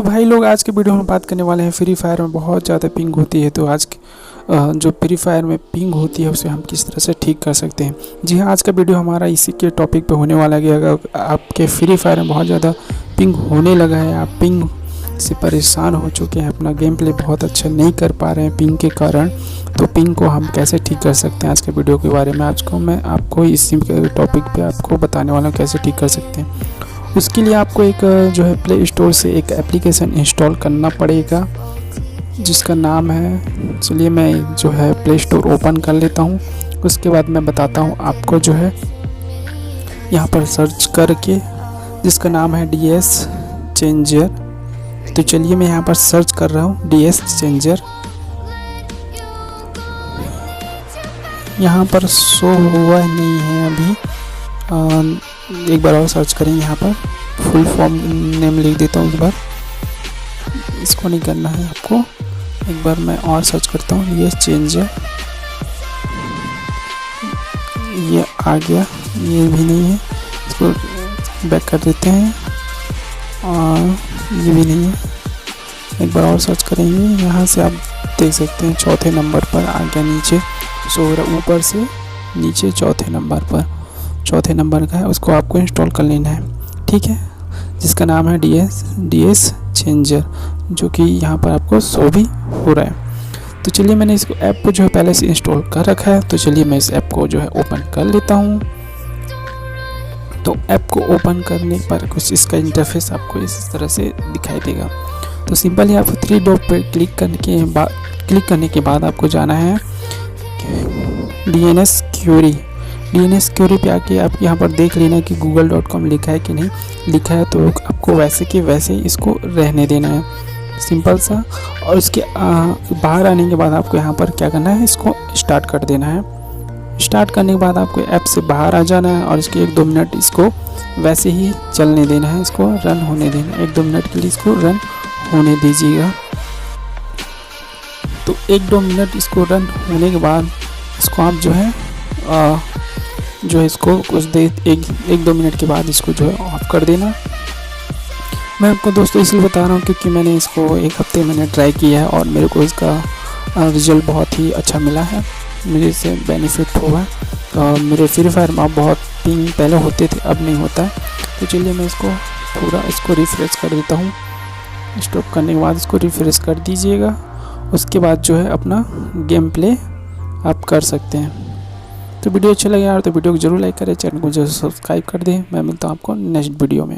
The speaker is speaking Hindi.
भाई लोग, आज के वीडियो में बात करने वाले हैं फ्री फायर में बहुत ज़्यादा पिंग होती है। तो आज जो फ्री फायर में पिंग होती है उसे हम किस तरह से ठीक कर सकते हैं। जी हाँ, आज का वीडियो हमारा इसी के टॉपिक पे होने वाला है कि अगर आपके फ्री फायर में बहुत ज़्यादा पिंग होने लगा है, आप पिंग से परेशान हो चुके हैं, अपना गेम प्ले बहुत अच्छा नहीं कर पा रहे हैं पिंग के कारण, तो पिंग को हम कैसे ठीक कर सकते हैं। आज के वीडियो के बारे में आज को मैं आपको इसी टॉपिक पे आपको बताने वाला हूँ कैसे ठीक कर सकते हैं। उसके लिए आपको एक जो है प्ले स्टोर से एक एप्लीकेशन इंस्टॉल करना पड़ेगा जिसका नाम है, चलिए मैं जो है प्ले स्टोर ओपन कर लेता हूँ। उसके बाद मैं बताता हूँ आपको जो है यहाँ पर सर्च करके, जिसका नाम है DS चेंजर। तो चलिए मैं यहाँ पर सर्च कर रहा हूँ DS चेंजर। यहाँ पर शो हुआ नहीं है अभी, एक बार और सर्च करेंगे। यहाँ पर फुल फॉर्म नेम लिख देता हूँ। एक बार इसको नहीं करना है आपको, एक बार मैं और सर्च करता हूँ DS चेंजर। ये आ गया, ये भी नहीं है, इसको बैक कर देते हैं। और ये भी नहीं है, एक बार और सर्च करेंगे। यहाँ से आप देख सकते हैं चौथे नंबर पर आ गया, नीचे सो ऊपर से नीचे चौथे नंबर का है, उसको आपको इंस्टॉल कर लेना है, ठीक है, जिसका नाम है DS चेंजर, जो कि यहाँ पर आपको शो भी हो रहा है। तो चलिए मैंने इसको ऐप को जो है पहले से इंस्टॉल कर रखा है, तो चलिए मैं इस ऐप को जो है ओपन कर लेता हूँ। तो ऐप को ओपन करने पर कुछ इसका इंटरफेस आपको इस तरह से दिखाई देगा। तो सिंपली आपको 3 डॉट पर क्लिक करने के बाद आपको जाना है DNS क्यूरी पे आके आप यहाँ पर देख लेना कि google.com लिखा है कि नहीं लिखा है, तो आपको वैसे के वैसे इसको रहने देना है, सिंपल सा। और उसके बाहर आने के बाद आपको यहाँ पर क्या करना है, इसको स्टार्ट कर देना है। स्टार्ट करने के बाद आपको ऐप से बाहर आ जाना है और इसके 1-2 मिनट इसको वैसे ही चलने देना है, इसको रन होने देना है। 1-2 मिनट के लिए इसको रन होने दीजिएगा। तो 1-2 मिनट इसको रन होने के बाद इसको आप जो है इसको कुछ देर 1-2 मिनट के बाद इसको जो है ऑफ कर देना। मैं आपको दोस्तों इसलिए बता रहा हूँ क्योंकि मैंने इसको 1 हफ्ते मैंने ट्राई किया है और मेरे को इसका रिज़ल्ट बहुत ही अच्छा मिला है, मुझे इससे बेनिफिट हुआ। मेरे फ्री फायर में बहुत पिंग पहले होते थे, अब नहीं होता है। तो चलिए मैं इसको पूरा रिफ़्रेश कर देता हूँ। स्टॉप करने के बाद इसको रिफ़्रेश कर दीजिएगा। उसके बाद जो है अपना गेम प्ले आप कर सकते हैं। तो वीडियो अच्छा लगे यार तो वीडियो को जरूर लाइक करें, चैनल को जरूर सब्सक्राइब कर दें। मैं मिलता हूँ आपको नेक्स्ट वीडियो में।